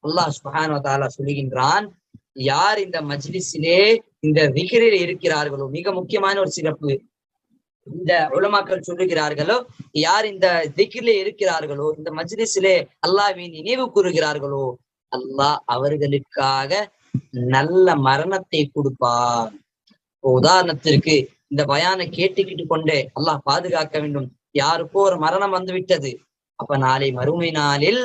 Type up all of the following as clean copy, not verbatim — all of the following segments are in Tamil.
அல்லாஹ் சுப்ஹானஹு வ தஆலா சொல்லுகின்றான், யார் இந்த மஜ்லிஸிலே இந்த விக்ரில் இருக்கிறார்களோ, மிக முக்கியமான ஒரு சிறப்பு, இந்த உலமாக்கள் சொல்லுகிறார்களோ, யார் இந்த திக்ரிலே இருக்கிறார்களோ, இந்த மஜ்லிஸிலே அல்லாஹ்வை நினைவு கூறுகிறார்களோ, அல்லாஹ் அவர்களுக்காக நல்ல மரணத்தை கொடுப்பார். உதாரணத்திற்கு இந்த பயானை கேட்டுக்கிட்டு கொண்டே அல்லாஹ் பாதுகாக்க வேண்டும், யாருக்கோ ஒரு மரணம் வந்து விட்டது. அப்ப நாளை மறுமை நாளில்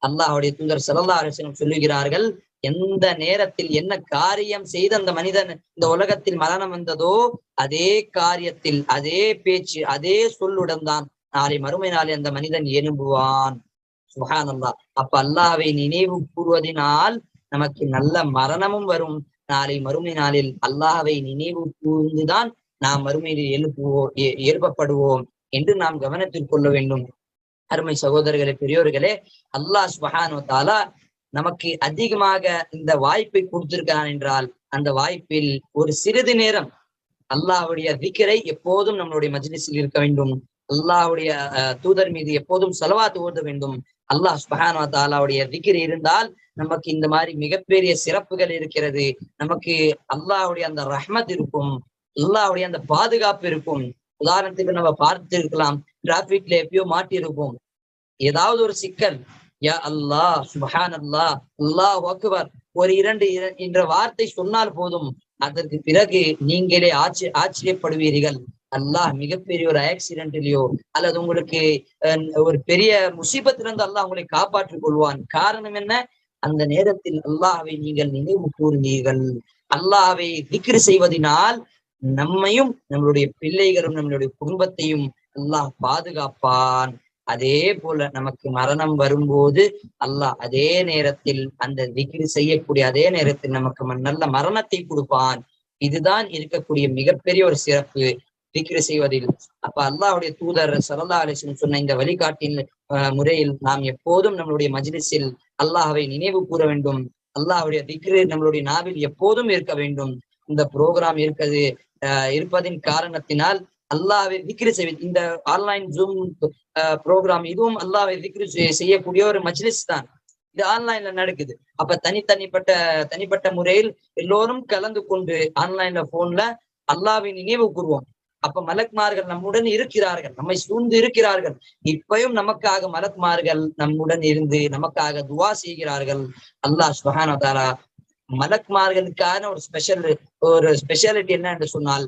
அல்லாஹ்வுடைய தூதர் ஸல்லல்லாஹு அலைஹி வஸல்லம் சொல்லுகிறார்கள், எந்த நேரத்தில் என்ன காரியம் செய்த அந்த மனிதன் இந்த உலகத்தில் மரணம் வந்ததோ அதே காரியத்தில் அதே பேச்சு அதே சொல்லுடன் தான் நாளை மறுமை நாளில் அந்த மனிதன் எழும்புவான். சுப்ஹானல்லாஹ். அப்ப அல்லாஹ்வை நினைவு கூறுவதனால் நமக்கு நல்ல மரணமும் வரும். நாளை மறுமை நாளில் அல்லாஹ்வை நினைவு கூர்ந்துதான் நாம் மறுமையில் எழுப்பப்படுவோம் என்று நாம் கவனத்தில் கொள்ள வேண்டும். அருமை சகோதரர்களே, பெரியோர்களே, அல்லாஹ் சுப்ஹானஹு வ தஆலா நமக்கு அதிகமாக இந்த வாய்ப்பை கொடுத்திருக்கிறான் என்றால் அந்த வாய்ப்பில் ஒரு சிறிது நேரம் அல்லாஹ்வுடைய திக்ரை எப்போதும் நம்மளுடைய மஜ்லிஸில் இருக்க வேண்டும். அல்லாஹ்வுடைய தூதர் மீது எப்போதும் ஸலவாத் ஓத வேண்டும். அல்லாஹ் சுப்ஹானஹு வ தஆலாவுடைய திக்ர் இருந்தால் நமக்கு இந்த மாதிரி மிகப்பெரிய சிறப்புகள் இருக்கிறது. நமக்கு அல்லாஹ்வுடைய அந்த ரஹ்மத் இருக்கும், அல்லாஹ்வுடைய அந்த பாதுகாப்பு இருக்கும். உதாரணத்துக்கு நம்ம பார்த்து இருக்கலாம், டிராபிக்ல எப்பயோ மாட்டி இருப்போம், ஏதாவது ஒரு சிக்கல், யா அல்லாஹ் சுப்ஹானல்லாஹ் அல்லாஹு அக்பர் ஒரு இரண்டு என்ற வார்த்தை சொன்னால் போதும், அதற்கு பிறகு நீங்களே ஆச்சரியப்படுவீர்கள். அல்லாஹ் மிகப்பெரிய ஒரு ஆக்சிடென்ட்லயோ அல்லது உங்களுக்கு ஒரு பெரிய முசீபத்திலிருந்து அல்லாஹ் உங்களை காப்பாற்றிக் கொள்வான். காரணம் என்ன? அந்த நேரத்தில் அல்லாஹ்வை நீங்கள் நினைவு கூர்ந்தீர்கள். அல்லாஹ்வை திக்ர் செய்வதனால் நம்மையும் நம்மளுடைய பிள்ளைகளும் நம்மளுடைய குடும்பத்தையும் அல்லாஹ் பாதுகாப்பான். அதே போல நமக்கு மரணம் வரும்போது அல்லாஹ் அதே நேரத்தில் அந்த திக்ர் செய்யக்கூடிய அதே நேரத்தில் நமக்கு நல்ல மரணத்தை கொடுப்பான். இதுதான் இருக்கக்கூடிய மிகப்பெரிய ஒரு சிறப்பு திக்ர் செய்வதில். அப்ப அல்லாஹ்வுடைய தூதர் ஸல்லல்லாஹு அலைஹி வஸல்லம் சொன்ன இந்த வழிகாட்டின் முறையில் நாம் எப்போதும் நம்மளுடைய மஜ்லிஸில் அல்லாஹ்வை நினைவு கூற வேண்டும். அல்லாஹ்வுடைய திக்ர் நம்மளுடைய நாவில் எப்போதும் இருக்க வேண்டும். இந்த ப்ரோக்ராம் இருப்பதின் காரணத்தினால் அல்லாஹ்வை திக்ர் செய்வது, இந்த ஆன்லைன் ஜூம் ப்ரோக்ராம் இதுவும் அல்லாஹ்வை திக்ர் செய்யக்கூடிய ஒரு மஜ்லிஸ் தான். இது ஆன்லைன்ல நடக்குது. அப்ப தனிப்பட்ட முறையில் எல்லோரும் கலந்து கொண்டு ஆன்லைன்ல போன்ல அல்லாஹ்வை நினைவு கூறுவோம். அப்ப மலக்மார்கள் நம்முடன் இருக்கிறார்கள், நம்மை சூழ்ந்து இருக்கிறார்கள். இப்பயும் நமக்காக மலக்மார்கள் நம்முடன் இருந்து நமக்காக துவா செய்கிறார்கள். அல்லாஹ் சுப்ஹானஹு வ தஆலா மலக்மார்களுக்கான ஒரு ஸ்பெஷாலிட்டி என்ன என்று சொன்னால்,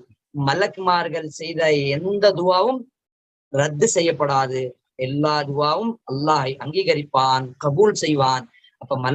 மலக்மார்கள் செய்த எந்த துவாவும் ரத்து செய்யப்படாது. எல்லா துவாவும் அல்லாஹ் அங்கீகரிப்பான், கபூல் செய்வான். அப்ப